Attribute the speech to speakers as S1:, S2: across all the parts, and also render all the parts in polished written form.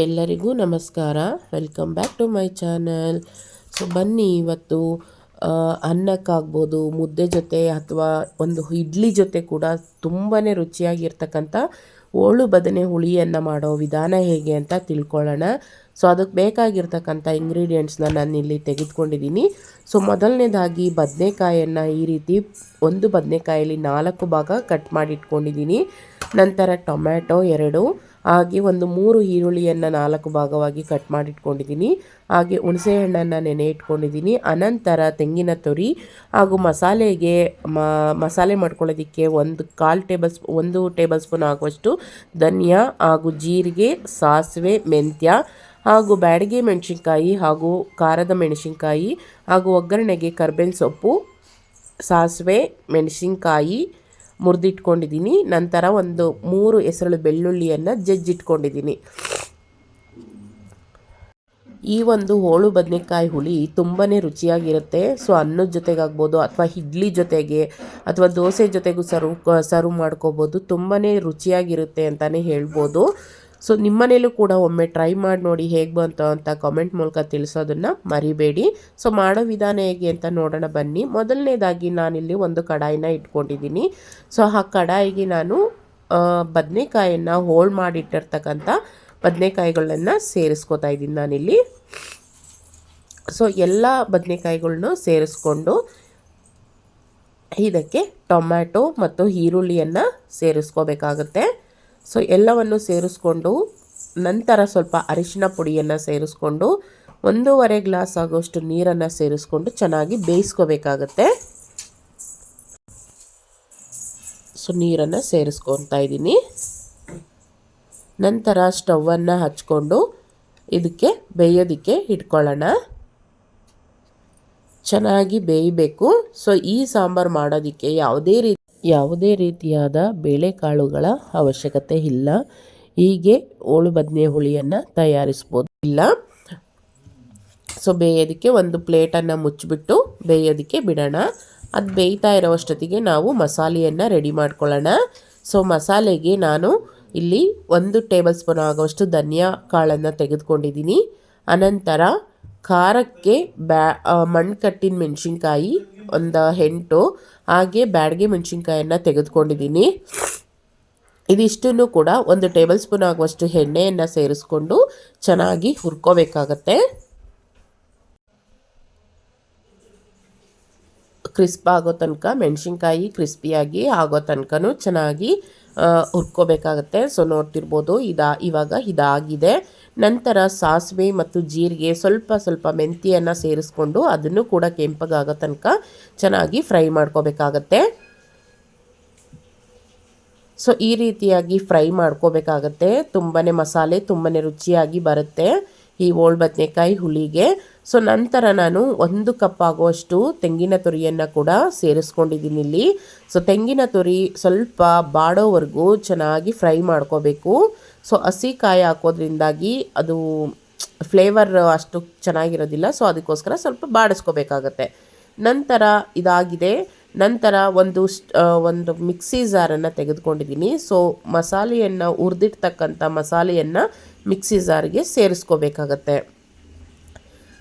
S1: ಎಲ್ಲರಿಗೂ ನಮಸ್ಕಾರ. Welcome back to my channel. So ಬನ್ನಿ ಇವತ್ತು ಅನ್ನಕ್ಕಾಗ್ಬೋದು, ಮುದ್ದೆ ಜೊತೆ ಅಥವಾ ಒಂದು ಇಡ್ಲಿ ಜೊತೆ ಕೂಡ ತುಂಬಾ ರುಚಿಯಾಗಿರ್ತಕ್ಕಂಥ ಓಳು ಬದನೆ ಹುಳಿಯನ್ನು ಮಾಡೋ ವಿಧಾನ ಹೇಗೆ ಅಂತ ತಿಳ್ಕೊಳ್ಳೋಣ. ಸೊ ಅದಕ್ಕೆ ಬೇಕಾಗಿರ್ತಕ್ಕಂಥ ಇಂಗ್ರೀಡಿಯೆಂಟ್ಸ್ನ ನಾನಿಲ್ಲಿ ತೆಗೆದುಕೊಂಡಿದ್ದೀನಿ. ಸೊ ಮೊದಲನೇದಾಗಿ ಬದನೆಕಾಯನ್ನು ಈ ರೀತಿ ಒಂದು ಬದನೆಕಾಯಲ್ಲಿ 4 ಭಾಗ ಕಟ್ ಮಾಡಿ ಇಟ್ಕೊಂಡಿದ್ದೀನಿ. ನಂತರ ಟೊಮ್ಯಾಟೊ 2, ಹಾಗೆ ಒಂದು 3 ಈರುಳ್ಳಿಯನ್ನು 4 ಭಾಗವಾಗಿ ಕಟ್ ಮಾಡಿ ಇಟ್ಕೊಂಡಿದ್ದೀನಿ. ಹಾಗೆ ಹುಣಸೆಹಣ್ಣನ್ನು ನೆನೆ ಇಟ್ಕೊಂಡಿದ್ದೀನಿ. ಅನಂತರ ತೆಂಗಿನ ತುರಿ ಹಾಗೂ ಮಸಾಲೆಗೆ ಮಸಾಲೆ ಮಾಡ್ಕೊಳ್ಳೋದಕ್ಕೆ 1 ಟೇಬಲ್ ಸ್ಪೂನ್ ಆಗುವಷ್ಟು ಧನಿಯಾ ಹಾಗೂ ಜೀರಿಗೆ, ಸಾಸಿವೆ, ಮೆಂತ್ಯ ಹಾಗೂ ಬ್ಯಾಡಗಿ ಮೆಣಸಿನ್ಕಾಯಿ ಹಾಗೂ ಖಾರದ ಮೆಣಸಿನ್ಕಾಯಿ ಹಾಗೂ ಒಗ್ಗರಣೆಗೆ ಕರ್ಬೇವಿನ ಸೊಪ್ಪು, ಸಾಸಿವೆ, ಮೆಣಸಿನ್ಕಾಯಿ ಮುರಿದಿಟ್ಕೊಂಡಿದ್ದೀನಿ. ನಂತರ ಒಂದು 3 ಹೆಸರು ಬೆಳ್ಳುಳ್ಳಿಯನ್ನು ಜಜ್ಜಿಟ್ಕೊಂಡಿದ್ದೀನಿ. ಈ ಒಂದು ಹೋಳು ಬದನೆಕಾಯಿ ಹುಳಿ ತುಂಬಾ ರುಚಿಯಾಗಿರುತ್ತೆ. ಸೊ ಅನ್ನದ ಜೊತೆಗಾಗ್ಬೋದು ಅಥವಾ ಇಡ್ಲಿ ಜೊತೆಗೆ ಅಥವಾ ದೋಸೆ ಜೊತೆಗೂ ಸರ್ವ್ ಮಾಡ್ಕೋಬೋದು. ತುಂಬಾ ರುಚಿಯಾಗಿರುತ್ತೆ ಅಂತಲೇ ಹೇಳ್ಬೋದು. ಸೊ ನಿಮ್ಮನೇಲೂ ಕೂಡ ಒಮ್ಮೆ ಟ್ರೈ ಮಾಡಿ ನೋಡಿ ಹೇಗೆ ಬಂತು ಅಂತ ಕಾಮೆಂಟ್ ಮೂಲಕ ತಿಳಿಸೋದನ್ನು ಮರಿಬೇಡಿ. ಸೊ ಮಾಡೋ ವಿಧಾನ ಹೇಗೆ ಅಂತ ನೋಡೋಣ ಬನ್ನಿ. ಮೊದಲನೇದಾಗಿ ನಾನಿಲ್ಲಿ ಒಂದು ಕಡಾಯಿನ ಇಟ್ಕೊಂಡಿದ್ದೀನಿ. ಸೊ ಆ ಕಡಾಯಿಗೆ ನಾನು ಬದನೆಕಾಯನ್ನು ಹೋಳು ಮಾಡಿಟ್ಟಿರ್ತಕ್ಕಂಥ ಬದನೆಕಾಯಿಗಳನ್ನ ಸೇರಿಸ್ಕೊತಾ ಇದ್ದೀನಿ ನಾನಿಲ್ಲಿ. ಸೊ ಎಲ್ಲ ಬದನೆಕಾಯಿಗಳನ್ನೂ ಸೇರಿಸ್ಕೊಂಡು ಇದಕ್ಕೆ ಟೊಮ್ಯಾಟೊ ಮತ್ತು ಈರುಳ್ಳಿಯನ್ನು ಸೇರಿಸ್ಕೋಬೇಕಾಗುತ್ತೆ. ಸೊ ಎಲ್ಲವನ್ನು ಸೇರಿಸ್ಕೊಂಡು ನಂತರ ಸ್ವಲ್ಪ ಅರಿಶಿನ ಪುಡಿಯನ್ನು ಸೇರಿಸ್ಕೊಂಡು 1.5 ಗ್ಲಾಸ್ ಆಗೋಷ್ಟು ನೀರನ್ನು ಸೇರಿಸ್ಕೊಂಡು ಚೆನ್ನಾಗಿ ಬೇಯಿಸ್ಕೋಬೇಕಾಗತ್ತೆ. ಸೊ ನೀರನ್ನು ಸೇರಿಸ್ಕೊತಾ ಇದ್ದೀನಿ. ನಂತರ ಸ್ಟವನ್ನು ಹಚ್ಕೊಂಡು ಇದಕ್ಕೆ ಬೇಯೋದಕ್ಕೆ ಇಟ್ಕೊಳ್ಳೋಣ. ಚೆನ್ನಾಗಿ ಬೇಯಬೇಕು. ಸೊ ಈ ಸಾಂಬಾರು ಮಾಡೋದಕ್ಕೆ ಯಾವುದೇ ರೀತಿಯಾದ ಬೇಳೆಕಾಳುಗಳ ಅವಶ್ಯಕತೆ ಇಲ್ಲ. ಹೀಗೆ ಓಳು ಬದನೆ ಹುಳಿಯನ್ನು ತಯಾರಿಸ್ಬೋದು ಇಲ್ಲ. ಸೊ ಬೇಯೋದಕ್ಕೆ ಒಂದು ಪ್ಲೇಟನ್ನು ಮುಚ್ಚಿಬಿಟ್ಟು ಬೇಯೋದಕ್ಕೆ ಬಿಡೋಣ. ಅದು ಬೇಯ್ತಾ ಇರೋವಷ್ಟೊತ್ತಿಗೆ ನಾವು ಮಸಾಲೆಯನ್ನು ರೆಡಿ ಮಾಡ್ಕೊಳ್ಳೋಣ. ಸೊ ಮಸಾಲೆಗೆ ನಾನು ಇಲ್ಲಿ 1 ಟೇಬಲ್ ಸ್ಪೂನ್ ಆಗೋಷ್ಟು ಧನಿಯಾ ಕಾಳನ್ನು ತೆಗೆದುಕೊಂಡಿದ್ದೀನಿ. ಅನಂತರ ಖಾರಕ್ಕೆ ಮಣ್ಕಟ್ಟಿನ ಮೆಣಸಿನ್ಕಾಯಿ 8, ಹಾಗೆ ಬ್ಯಾಡಗಿ ಮೆಣಸಿನ್ಕಾಯನ್ನು ತೆಗೆದುಕೊಂಡಿದ್ದೀನಿ. ಇದಿಷ್ಟನ್ನು ಕೂಡ 1 ಟೇಬಲ್ ಸ್ಪೂನ್ ಆಗುವಷ್ಟು ಎಣ್ಣೆಯನ್ನು ಸೇರಿಸ್ಕೊಂಡು ಚೆನ್ನಾಗಿ ಹುರ್ಕೋಬೇಕಾಗತ್ತೆ. ಕ್ರಿಸ್ಪ್ ಆಗೋ ತನಕ ಮೆಣಸಿನ್ಕಾಯಿ ಕ್ರಿಸ್ಪಿಯಾಗಿ ಆಗೋ ತನಕನೂ ಚೆನ್ನಾಗಿ ಹುರ್ಕೋಬೇಕಾಗತ್ತೆ. ಸೊ ನೋಡ್ತಿರ್ಬೋದು ಇವಾಗ ಇದಾಗಿದೆ. ನಂತರ ಸಾಸಿವೆ ಮತ್ತು ಜೀರಿಗೆ ಸ್ವಲ್ಪ ಮೆಂತ್ಯವನ್ನು ಸೇರಿಸ್ಕೊಂಡು ಅದನ್ನು ಕೂಡ ಕೆಂಪಗಾಗೋ ತನಕ ಚೆನ್ನಾಗಿ ಫ್ರೈ ಮಾಡ್ಕೋಬೇಕಾಗತ್ತೆ. ಸೊ ಈ ರೀತಿಯಾಗಿ ಫ್ರೈ ಮಾಡ್ಕೋಬೇಕಾಗತ್ತೆ. ಮಸಾಲೆ ತುಂಬಾ ರುಚಿಯಾಗಿ ಬರುತ್ತೆ ಈ ಓಳು ಬದನೆಕಾಯಿ ಹುಳಿಗೆ. ಸೊ ನಂತರ ನಾನು 1 ಕಪ್ ಆಗುವಷ್ಟು ತೆಂಗಿನ ತುರಿಯನ್ನು ಕೂಡ ಸೇರಿಸ್ಕೊಂಡಿದ್ದೀನಿ ಇಲ್ಲಿ. ಸೊ ತೆಂಗಿನ ತುರಿ ಸ್ವಲ್ಪ ಬಾಡೋವರೆಗೂ ಚೆನ್ನಾಗಿ ಫ್ರೈ ಮಾಡ್ಕೋಬೇಕು. ಸೊ ಹಸಿ ಕಾಯಿ ಹಾಕೋದ್ರಿಂದಾಗಿ ಅದು ಫ್ಲೇವರ್ ಅಷ್ಟು ಚೆನ್ನಾಗಿರೋದಿಲ್ಲ. ಸೊ ಅದಕ್ಕೋಸ್ಕರ ಸ್ವಲ್ಪ ಬಾಡಿಸ್ಕೋಬೇಕಾಗತ್ತೆ. ನಂತರ ಇದಾಗಿದೆ. ನಂತರ ಒಂದು ಮಿಕ್ಸಿ ಜಾರನ್ನು ತೆಗೆದುಕೊಂಡಿದ್ದೀನಿ. ಸೊ ಮಸಾಲೆಯನ್ನು ಹುರಿದಿರ್ತಕ್ಕಂಥ ಮಸಾಲೆಯನ್ನು ಮಿಕ್ಸಿ ಜಾರ್ಗೆ ಸೇರಿಸ್ಕೋಬೇಕಾಗತ್ತೆ.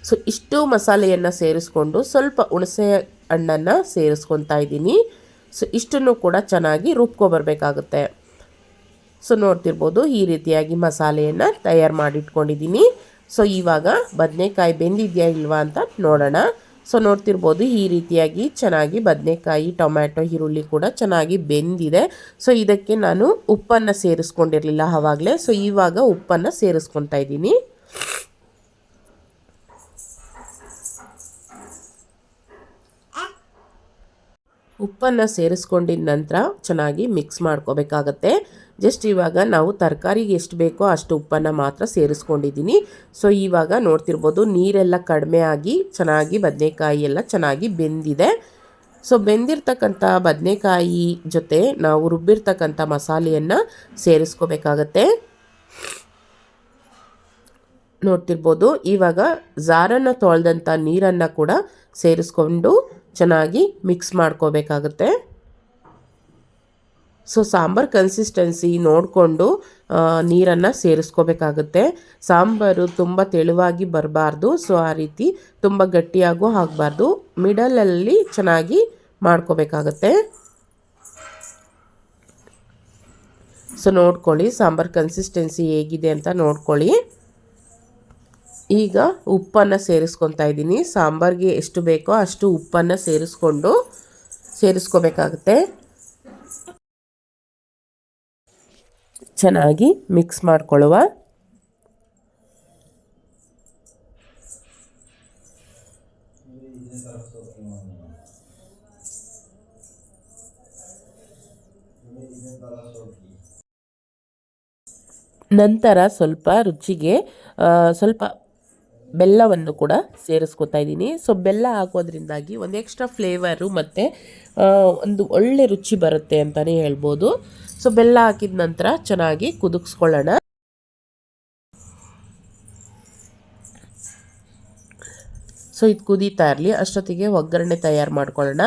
S1: ಸೊ ಇಷ್ಟು ಮಸಾಲೆಯನ್ನು ಸೇರಿಸ್ಕೊಂಡು ಸ್ವಲ್ಪ ಹುಣಸೆ ಹಣ್ಣನ್ನು ಸೇರಿಸ್ಕೊತಾ ಇದ್ದೀನಿ. ಸೊ ಇಷ್ಟನ್ನು ಕೂಡ ಚೆನ್ನಾಗಿ ರುಬ್ಕೊಬರ್ಬೇಕಾಗುತ್ತೆ. ಸೊ ನೋಡ್ತಿರ್ಬೋದು ಈ ರೀತಿಯಾಗಿ ಮಸಾಲೆಯನ್ನು ತಯಾರು ಮಾಡಿಟ್ಕೊಂಡಿದ್ದೀನಿ. ಸೊ ಇವಾಗ ಬದನೆಕಾಯಿ ಬೆಂದಿದೆಯಾ ಇಲ್ವಾ ಅಂತ ನೋಡೋಣ. ಸೊ ನೋಡ್ತಿರ್ಬೋದು ಈ ರೀತಿಯಾಗಿ ಚೆನ್ನಾಗಿ ಬದನೆಕಾಯಿ, ಟೊಮ್ಯಾಟೊ, ಈರುಳ್ಳಿ ಕೂಡ ಚೆನ್ನಾಗಿ ಬೆಂದಿದೆ. ಸೊ ಇದಕ್ಕೆ ನಾನು ಉಪ್ಪನ್ನು ಸೇರಿಸ್ಕೊಂಡಿರಲಿಲ್ಲ ಆವಾಗಲೇ. ಸೊ ಇವಾಗ ಉಪ್ಪನ್ನು ಸೇರಿಸ್ಕೊತಾ ಇದ್ದೀನಿ. ಉಪ್ಪನ್ನು ಸೇರಿಸ್ಕೊಂಡಿದ ನಂತರ ಚೆನ್ನಾಗಿ ಮಿಕ್ಸ್ ಮಾಡ್ಕೋಬೇಕಾಗತ್ತೆ. ಜಸ್ಟ್ ಇವಾಗ ನಾವು ತರಕಾರಿಗೆ ಎಷ್ಟು ಬೇಕೋ ಅಷ್ಟು ಉಪ್ಪನ್ನು ಮಾತ್ರ ಸೇರಿಸ್ಕೊಂಡಿದ್ದೀನಿ. ಸೊ ಇವಾಗ ನೋಡ್ತಿರ್ಬೋದು ನೀರೆಲ್ಲ ಕಡಿಮೆ ಆಗಿ ಚೆನ್ನಾಗಿ ಬದನೆಕಾಯಿ ಎಲ್ಲ ಚೆನ್ನಾಗಿ ಬೆಂದಿದೆ. ಸೊ ಬೆಂದಿರ್ತಕ್ಕಂಥ ಬದನೆಕಾಯಿ ಜೊತೆ ನಾವು ರುಬ್ಬಿರ್ತಕ್ಕಂಥ ಮಸಾಲೆಯನ್ನು ಸೇರಿಸ್ಕೋಬೇಕಾಗತ್ತೆ. ನೋಡ್ತಿರ್ಬೋದು ಇವಾಗ ಜಾರನ್ನು ತೊಳೆದಂಥ ನೀರನ್ನು ಕೂಡ ಸೇರಿಸ್ಕೊಂಡು ಚೆನ್ನಾಗಿ ಮಿಕ್ಸ್ ಮಾಡ್ಕೋಬೇಕಾಗುತ್ತೆ. ಸೊ ಸಾಂಬಾರು ಕನ್ಸಿಸ್ಟೆನ್ಸಿ ನೋಡಿಕೊಂಡು ನೀರನ್ನು ಸೇರಿಸ್ಕೋಬೇಕಾಗುತ್ತೆ. ಸಾಂಬಾರು ತುಂಬ ತೆಳುವಾಗಿ ಬರಬಾರ್ದು, ಸೊ ಆ ರೀತಿ ತುಂಬ ಗಟ್ಟಿಯಾಗೂ ಆಗಬಾರ್ದು, ಮಿಡಲಲ್ಲಿ ಚೆನ್ನಾಗಿ ಮಾಡ್ಕೋಬೇಕಾಗತ್ತೆ. ಸೊ ನೋಡ್ಕೊಳ್ಳಿ ಸಾಂಬಾರು ಕನ್ಸಿಸ್ಟೆನ್ಸಿ ಹೇಗಿದೆ ಅಂತ ನೋಡ್ಕೊಳ್ಳಿ. ಈಗ ಉಪ್ಪನ್ನು ಸೇರಿಸ್ಕೊತಾ ಇದ್ದೀನಿ. ಸಾಂಬಾರಿಗೆ ಎಷ್ಟು ಬೇಕೋ ಅಷ್ಟು ಉಪ್ಪನ್ನು ಸೇರಿಸ್ಕೋಬೇಕಾಗುತ್ತೆ. ಚೆನ್ನಾಗಿ ಮಿಕ್ಸ್ ಮಾಡ್ಕೊಳ್ಳುವ. ನಂತರ ಸ್ವಲ್ಪ ರುಚಿಗೆ ಸ್ವಲ್ಪ ಬೆಲ್ಲವನ್ನು ಕೂಡ ಸೇರಿಸ್ಕೊತಾ ಇದ್ದೀನಿ. ಸೊ ಬೆಲ್ಲ ಹಾಕೋದ್ರಿಂದಾಗಿ ಒಂದು ಎಕ್ಸ್ಟ್ರಾ ಫ್ಲೇವರು ಮತ್ತು ಒಂದು ಒಳ್ಳೆ ರುಚಿ ಬರುತ್ತೆ ಅಂತಲೇ ಹೇಳ್ಬೋದು. ಸೊ ಬೆಲ್ಲ ಹಾಕಿದ ನಂತರ ಚೆನ್ನಾಗಿ ಕುದಿಸ್ಕೊಳ್ಳೋಣ. ಸೊ ಇದು ಕುದೀತಾ ಇರಲಿ, ಅಷ್ಟೊತ್ತಿಗೆ ಒಗ್ಗರಣೆ ತಯಾರು ಮಾಡ್ಕೊಳ್ಳೋಣ.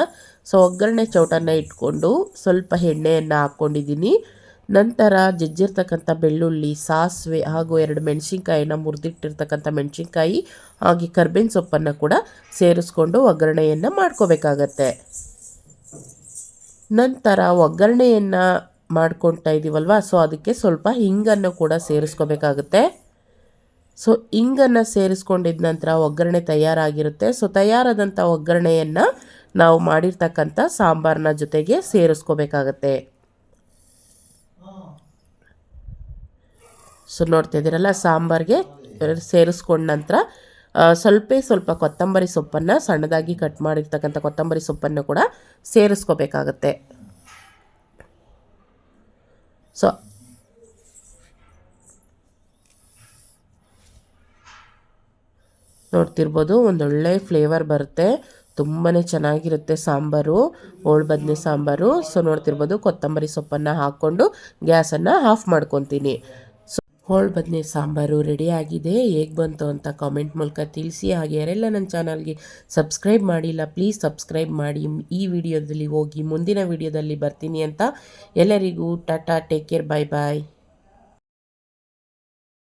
S1: ಸೊ ಒಗ್ಗರಣೆ ಚೌಟನ್ನು ಇಟ್ಕೊಂಡು ಸ್ವಲ್ಪ ಎಣ್ಣೆಯನ್ನು ಹಾಕ್ಕೊಂಡಿದ್ದೀನಿ. ನಂತರ ಜಜ್ಜಿರ್ತಕ್ಕಂಥ ಬೆಳ್ಳುಳ್ಳಿ, ಸಾಸಿವೆ ಹಾಗೂ 2 ಮೆಣಸಿನ್ಕಾಯಿನ ಮುರಿದಿಟ್ಟಿರ್ತಕ್ಕಂಥ ಮೆಣಸಿನ್ಕಾಯಿ ಹಾಗೆ ಕರ್ಬೇವಿನ ಸೊಪ್ಪನ್ನು ಕೂಡ ಸೇರಿಸ್ಕೊಂಡು ಒಗ್ಗರಣೆಯನ್ನು ಮಾಡ್ಕೋಬೇಕಾಗತ್ತೆ. ನಂತರ ಒಗ್ಗರಣೆಯನ್ನು ಮಾಡ್ಕೊತಾ ಇದ್ದೀವಲ್ವ, ಸೊ ಅದಕ್ಕೆ ಸ್ವಲ್ಪ ಹಿಂಗನ್ನು ಕೂಡ ಸೇರಿಸ್ಕೋಬೇಕಾಗುತ್ತೆ. ಸೊ ಹಿಂಗನ್ನು ಸೇರಿಸ್ಕೊಂಡಿದ ನಂತರ ಒಗ್ಗರಣೆ ತಯಾರಾಗಿರುತ್ತೆ. ಸೊ ತಯಾರಾದಂಥ ಒಗ್ಗರಣೆಯನ್ನು ನಾವು ಮಾಡಿರ್ತಕ್ಕಂಥ ಸಾಂಬಾರಿನ ಜೊತೆಗೆ ಸೇರಿಸ್ಕೋಬೇಕಾಗತ್ತೆ. ಸೊ ನೋಡ್ತಾ ಇದ್ದೀರಲ್ಲ, ಸಾಂಬಾರಿಗೆ ಸೇರಿಸ್ಕೊಂಡ ನಂತರ ಸ್ವಲ್ಪ ಕೊತ್ತಂಬರಿ ಸೊಪ್ಪನ್ನು, ಸಣ್ಣದಾಗಿ ಕಟ್ ಮಾಡಿರ್ತಕ್ಕಂಥ ಕೊತ್ತಂಬರಿ ಸೊಪ್ಪನ್ನು ಕೂಡ ಸೇರಿಸ್ಕೋಬೇಕಾಗತ್ತೆ. ಸೊ ನೋಡ್ತಿರ್ಬೋದು, ಒಂದೊಳ್ಳೆ ಫ್ಲೇವರ್ ಬರುತ್ತೆ, ತುಂಬಾ ಚೆನ್ನಾಗಿರುತ್ತೆ ಸಾಂಬಾರು, ಓಳು ಬದನೆ ಸಾಂಬಾರು. ಸೊ ನೋಡ್ತಿರ್ಬೋದು, ಕೊತ್ತಂಬರಿ ಸೊಪ್ಪನ್ನು ಹಾಕ್ಕೊಂಡು ಗ್ಯಾಸನ್ನು ಆಫ್ ಮಾಡ್ಕೊತೀನಿ. ಸೊ ಓಳು ಬದನೆ ಸಾಂಬಾರು ರೆಡಿಯಾಗಿದೆ. ಹೇಗೆ ಬಂತು ಅಂತ ಕಾಮೆಂಟ್ ಮೂಲಕ ತಿಳಿಸಿ. ಹಾಗೆ ಯಾರೆಲ್ಲ ನನ್ನ ಚಾನಲ್ಗೆ ಸಬ್ಸ್ಕ್ರೈಬ್ ಮಾಡಿಲ್ಲ, ಪ್ಲೀಸ್ ಸಬ್ಸ್ಕ್ರೈಬ್ ಮಾಡಿ. ಈ ವಿಡಿಯೋದಲ್ಲಿ ಹೋಗಿ ಮುಂದಿನ ವಿಡಿಯೋದಲ್ಲಿ ಬರ್ತೀನಿ ಅಂತ ಎಲ್ಲರಿಗೂ ಟಾಟಾ, ಟೇಕ್ ಕೇರ್, ಬಾಯ್ ಬಾಯ್.